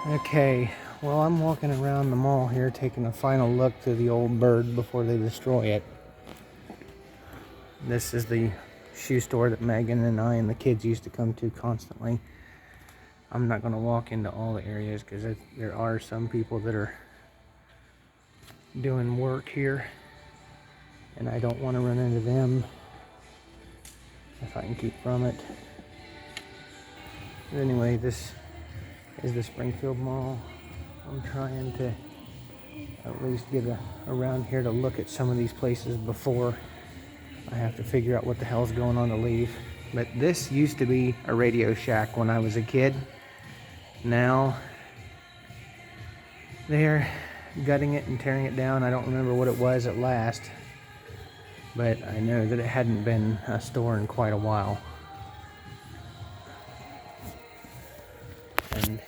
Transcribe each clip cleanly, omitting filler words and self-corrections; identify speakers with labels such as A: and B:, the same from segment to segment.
A: Okay, well, I'm walking around the mall here taking a final look through the old bird before they destroy it. This is the shoe store that Megan and I and the kids used to come to constantly. I'm not going to walk into all the areas because there are some people that are doing work here, and I don't want to run into them if I can keep from it. But anyway, this is the Springfield Mall. I'm trying to at least get around here to look at some of these places before I have to figure out what the hell's going on to leave. But this used to be a Radio Shack when I was a kid. Now they're gutting it and tearing it down. I don't remember what it was at last, but I know that it hadn't been a store in quite a while. And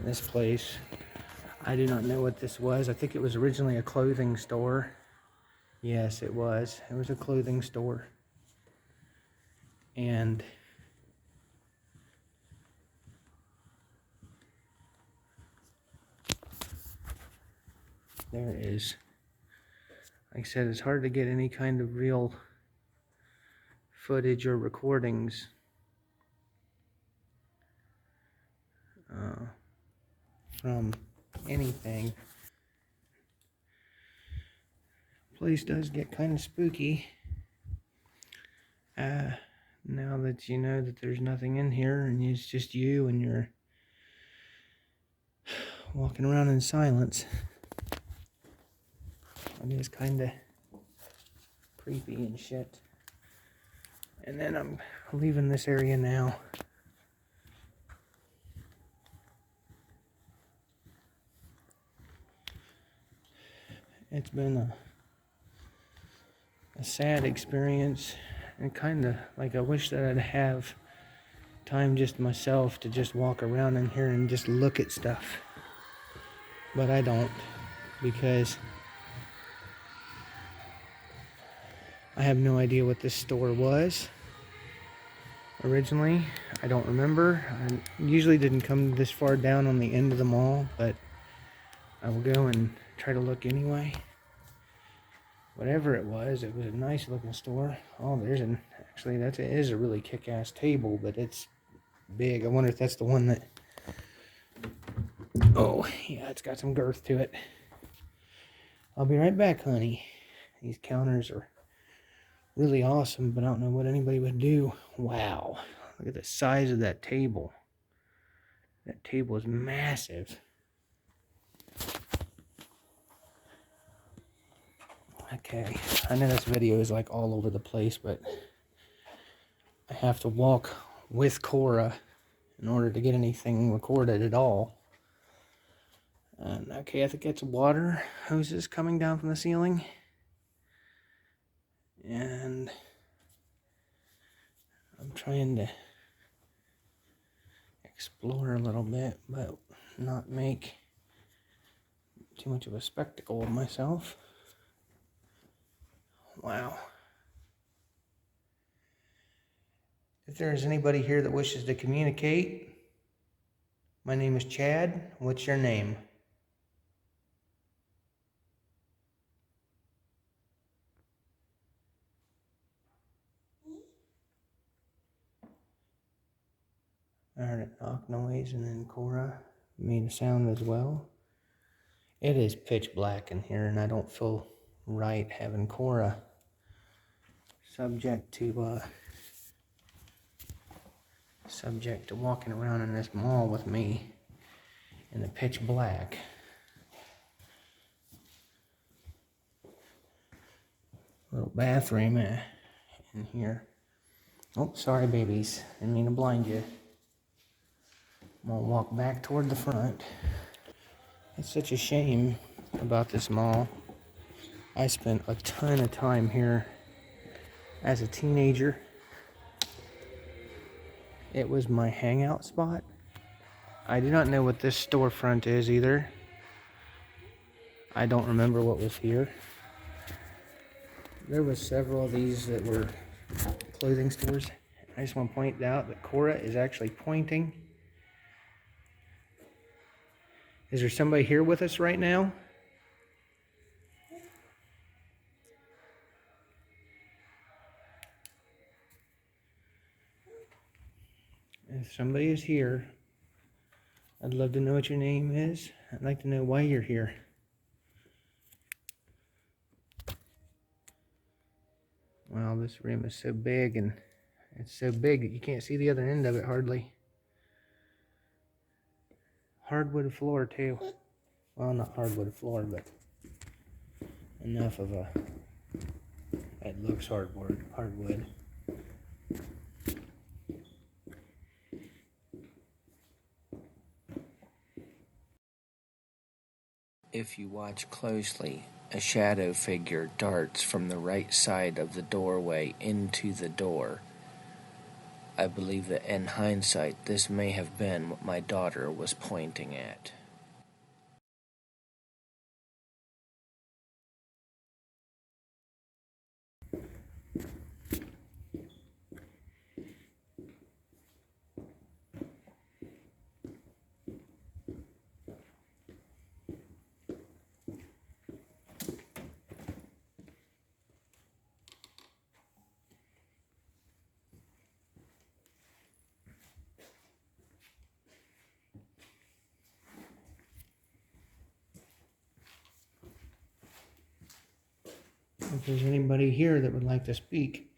A: this place, I do not know what this was. I think it was originally a clothing store. Yes, it was. It was a clothing store. And there is, like I said, it's hard to get any kind of real footage or recordings from anything. Place does get kind of spooky now that you know that there's nothing in here and it's just you and you're walking around in silence. It is kind of creepy and shit. And then I'm leaving this area now. It's been a sad experience, and kind of like I wish that I'd have time just myself to just walk around in here and just look at stuff. But I don't, because I have no idea what this store was originally. I don't remember. I usually didn't come this far down on the end of the mall, but I will go and try to look anyway. Whatever it was a nice looking store. Oh, actually it is a really kick-ass table, but it's big. I wonder if that's the one that, oh yeah, it's got some girth to it. I'll be right back, honey. These counters are really awesome, but I don't know what anybody would do. Wow, look at the size of that table. That table is massive. Okay, I know this video is like all over the place, but I have to walk with Cora in order to get anything recorded at all. And okay, I think it's water hoses coming down from the ceiling. And I'm trying to explore a little bit, but not make too much of a spectacle of myself. Wow. If there is anybody here that wishes to communicate, my name is Chad. What's your name? I heard a knock noise, and then Cora made a sound as well. It is pitch black in here, and I don't feel right having Cora subject to walking around in this mall with me in the pitch black. Little bathroom in here. Oh, sorry babies, didn't mean to blind you. I'm gonna walk back toward the front. It's such a shame about this mall. I spent a ton of time here as a teenager. It was my hangout spot. I do not know what this storefront is either. I don't remember what was here. There was several of these that were clothing stores. I just want to point out that Cora is actually pointing. Is there somebody here with us right now? If somebody is here, I'd love to know what your name is. I'd like to know why you're here. Wow, this room is so big, and it's so big that you can't see the other end of it hardly. Hardwood floor too. Well, not hardwood floor, but enough of a, it looks hardwood. If you watch closely, a shadow figure darts from the right side of the doorway into the door. I believe that in hindsight, this may have been what my daughter was pointing at. If there's anybody here that would like to speak,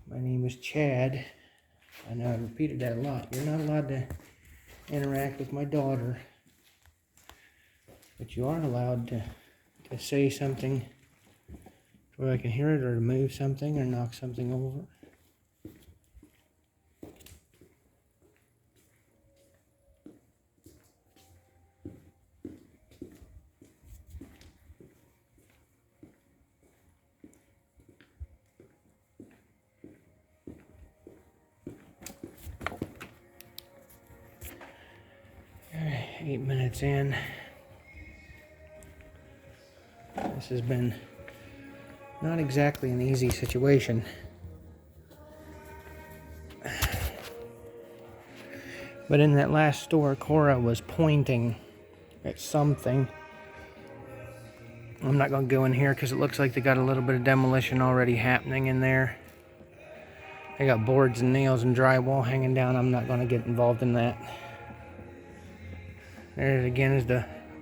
A: my name is Chad. I know I've repeated that a lot. You're not allowed to interact with my daughter, but you are allowed to say something where I can hear it, or to move something or knock something over. All right, 8 minutes in. This has been not exactly an easy situation. But in that last store, Cora was pointing at something. I'm not going to go in here because it looks like they got a little bit of demolition already happening in there. They got boards and nails and drywall hanging down. I'm not going to get involved in that. There it again is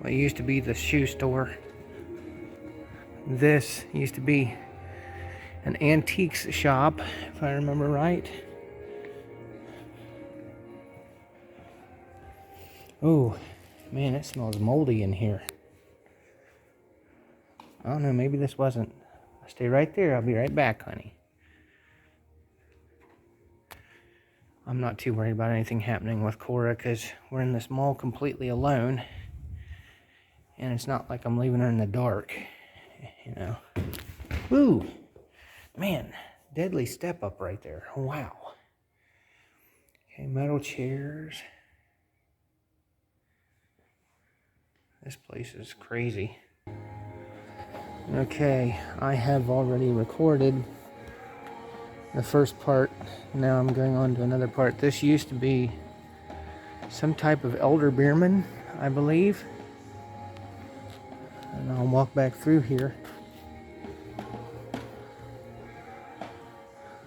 A: what used to be the shoe store. This used to be an antiques shop, if I remember right. Oh, man, it smells moldy in here. I don't know, maybe this wasn't. Stay right there, I'll be right back, honey. I'm not too worried about anything happening with Cora because we're in this mall completely alone. And it's not like I'm leaving her in the dark, you know. Woo! Man, deadly step up right there. Wow. Okay, metal chairs. This place is crazy. Okay, I have already recorded the first part. Now I'm going on to another part. This used to be some type of elder beerman, I believe. And I'll walk back through here.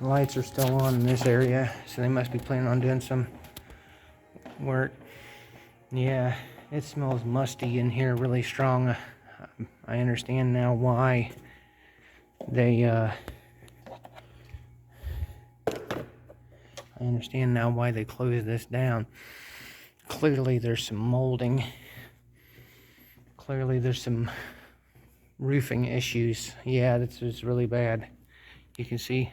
A: The lights are still on in this area, so they must be planning on doing some work. Yeah, it smells musty in here really strong. I understand now why they closed this down. Clearly there's some molding. Clearly there's some roofing issues. Yeah, this is really bad. You can see,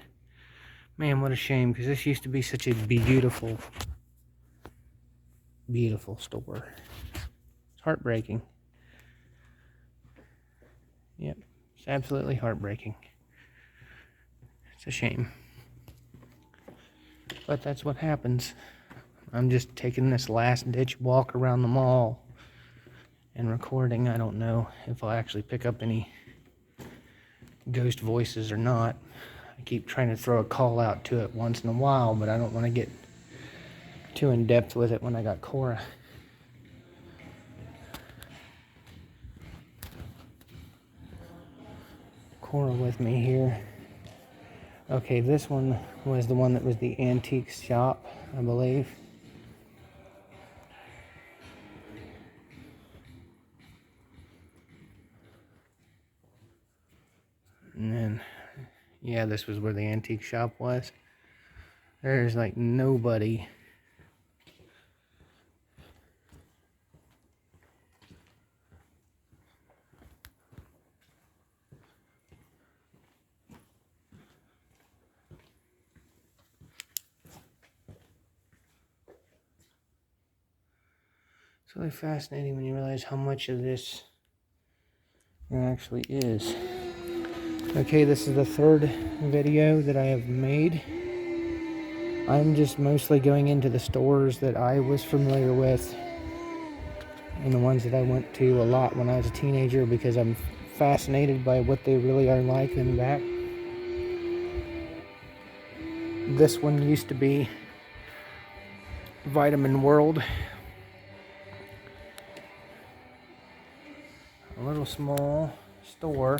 A: man, what a shame, because this used to be such a beautiful store. It's heartbreaking. Yep, it's absolutely heartbreaking. It's a shame. But that's what happens. I'm just taking this last ditch walk around the mall and recording. I don't know if I'll actually pick up any ghost voices or not. I keep trying to throw a call out to it once in a while, but I don't want to get too in depth with it when I got Cora. Cora with me here. Okay, this one was the one that was the antique shop, I believe. And then, yeah, this was where the antique shop was. There's like nobody. It's really fascinating when you realize how much of this there actually is. Okay, this is the third video that I have made. I'm just mostly going into the stores that I was familiar with and the ones that I went to a lot when I was a teenager because I'm fascinated by what they really are like in the back. This one used to be Vitamin World. A little small store.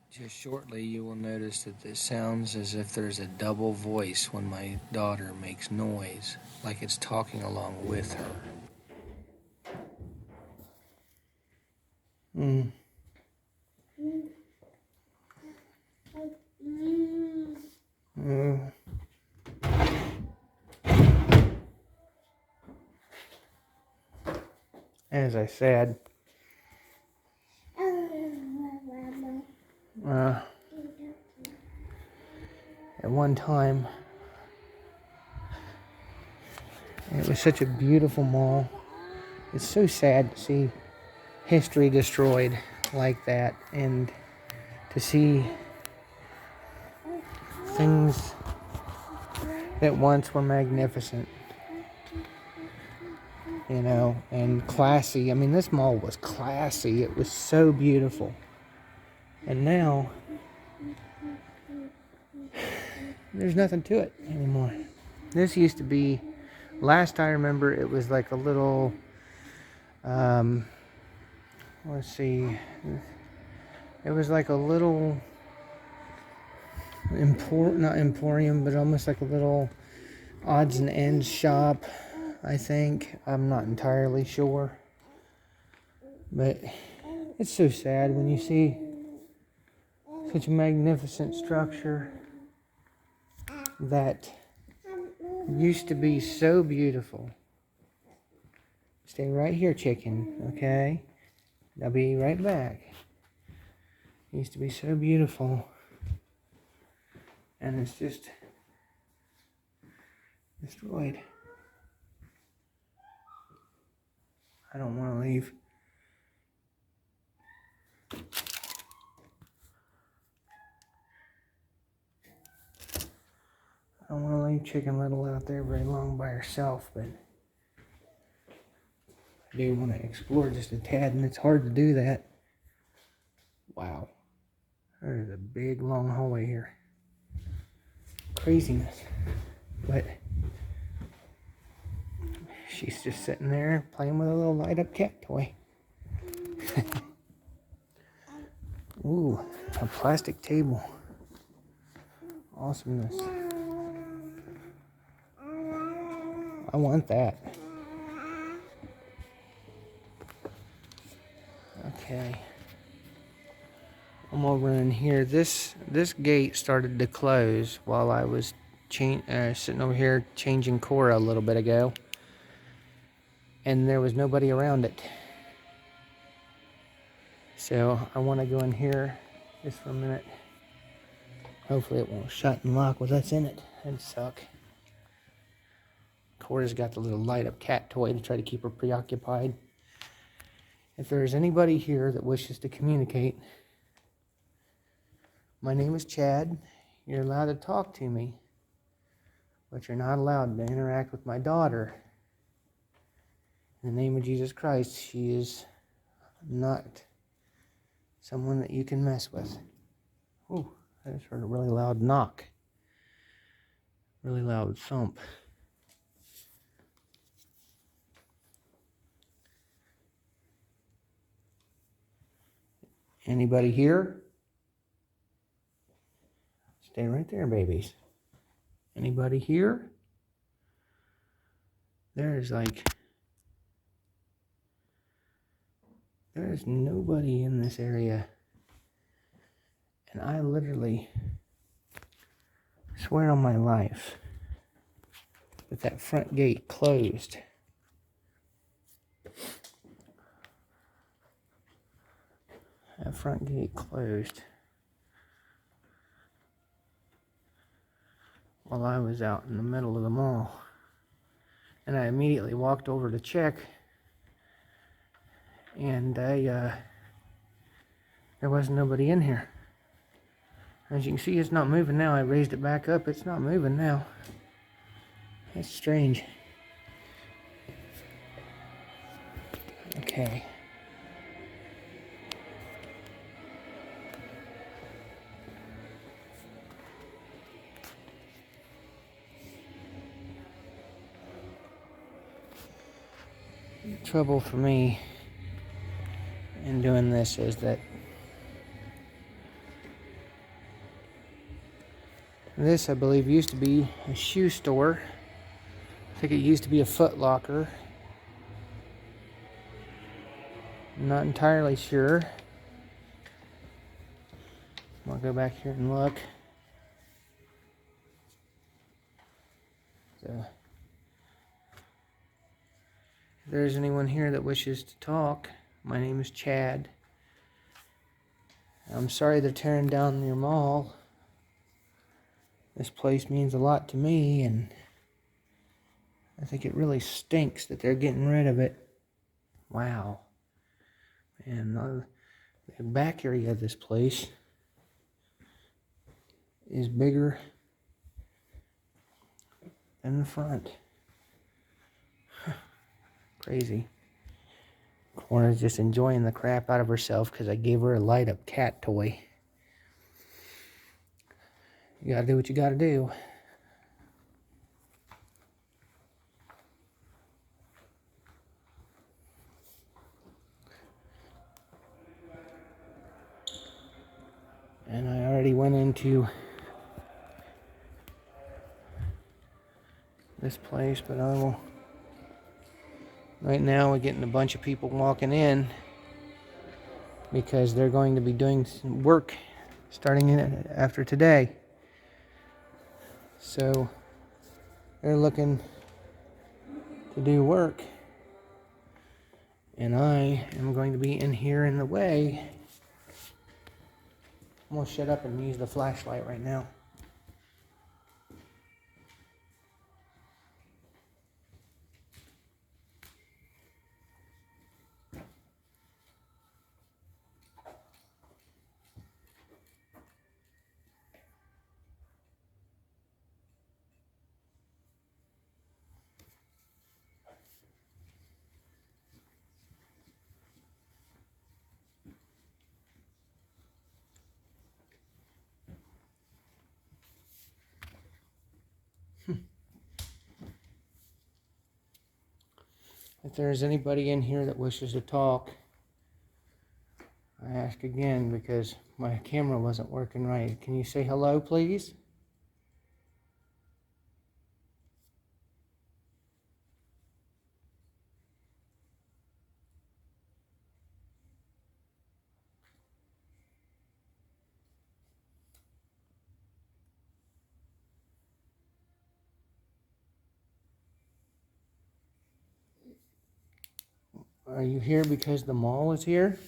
A: Just shortly you will notice that this sounds as if there's a double voice when my daughter makes noise, like it's talking along with her. As I said, at one time, it was such a beautiful mall. It's so sad to see history destroyed like that, and to see things that once were magnificent, you know, and classy. I mean, this mall was classy. It was so beautiful. And now, there's nothing to it anymore. This used to be, last I remember, it was like a little, let's see, it was like a little, not emporium, but almost like a little odds and ends shop, I think. I'm not entirely sure. But it's so sad when you see such a magnificent structure that used to be so beautiful. Stay right here, chicken, okay? I'll be right back. It used to be so beautiful. And it's just destroyed. I don't want to leave. I don't want to leave Chicken Little out there very long by herself, but I do want to explore just a tad, and it's hard to do that. Wow. There's a big long hallway here. Craziness. But she's just sitting there playing with a little light up cat toy. Ooh, a plastic table. Awesomeness. I want that. Okay. I'm over in here. This gate started to close while I was sitting over here changing Cora a little bit ago. And there was nobody around it. So I want to go in here just for a minute. Hopefully it won't shut and lock with us in it. That'd suck. Cora's got the little light up cat toy to try to keep her preoccupied. If there is anybody here that wishes to communicate, my name is Chad. You're allowed to talk to me, but you're not allowed to interact with my daughter. In the name of Jesus Christ, she is not someone that you can mess with. Ooh, I just heard a really loud knock. Really loud thump. Anybody here? Stay right there, babies. Anybody here? There's nobody in this area. And I literally swear on my life that that front gate closed. That front gate closed while I was out in the middle of the mall. And I immediately walked over to check, and there wasn't nobody in here. As you can see, it's not moving now. I raised it back up. It's not moving now. That's strange. Okay. The trouble for me in doing this is that this, I believe, used to be a shoe store. I think it used to be a Foot Locker. I'm not entirely sure. I'll go back here and look. So, if there's anyone here that wishes to talk, my name is Chad. I'm sorry they're tearing down your mall. This place means a lot to me, and I think it really stinks that they're getting rid of it. Wow. And the back area of this place is bigger than the front. Crazy. Cora's just enjoying the crap out of herself because I gave her a light up cat toy. You gotta do what you gotta do. And I already went into this place, but I will. Right now we're getting a bunch of people walking in because they're going to be doing some work starting in after today. So they're looking to do work, and I am going to be in here in the way. I'm gonna shut up and use the flashlight right now. If there's anybody in here that wishes to talk, I ask again because my camera wasn't working right. Can you say hello, please? Are you here because the mall is here?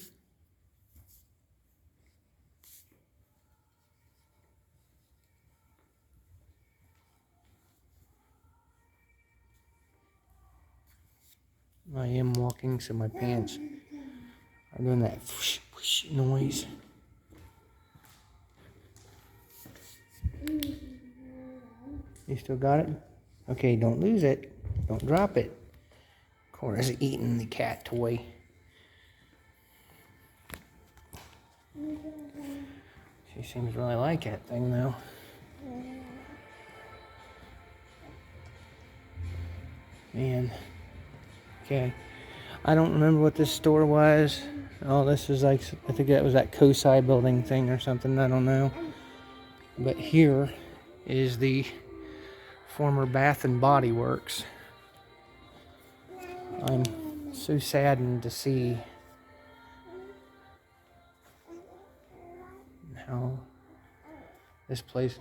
A: I am walking, so my pants are doing that whoosh, whoosh noise. You still got it? Okay, don't lose it. Don't drop it. Cora's eating the cat toy. She seems to really like that thing, though. Man. Okay. I don't remember what this store was. Oh, this is like, I think that was that Kosai building thing or something. I don't know. But here is the former Bath and Body Works. I'm so saddened to see how this place,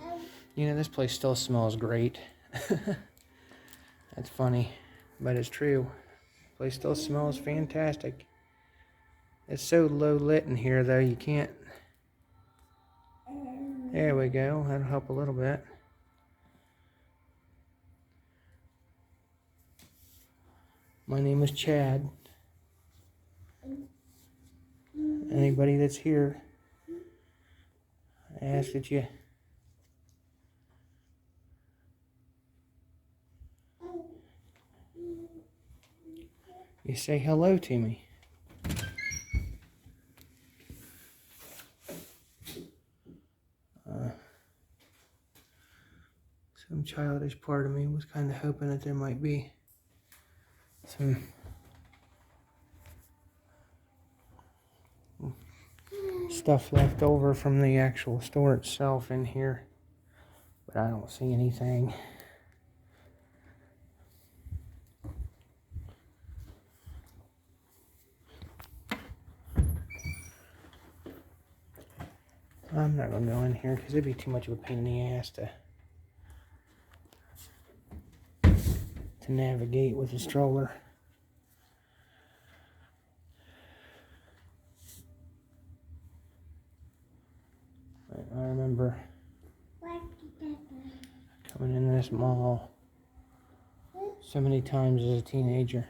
A: this place still smells great. That's funny, but it's true. The place still smells fantastic. It's so low lit in here, though, you can't. There we go. That'll help a little bit. My name is Chad. Anybody that's here, I ask that you say hello to me. Some childish part of me was kind of hoping that there might be some stuff left over from the actual store itself in here, but I don't see anything. I'm not going to go in here because it'd be too much of a pain in the ass to navigate with a stroller. I remember coming in this mall so many times as a teenager.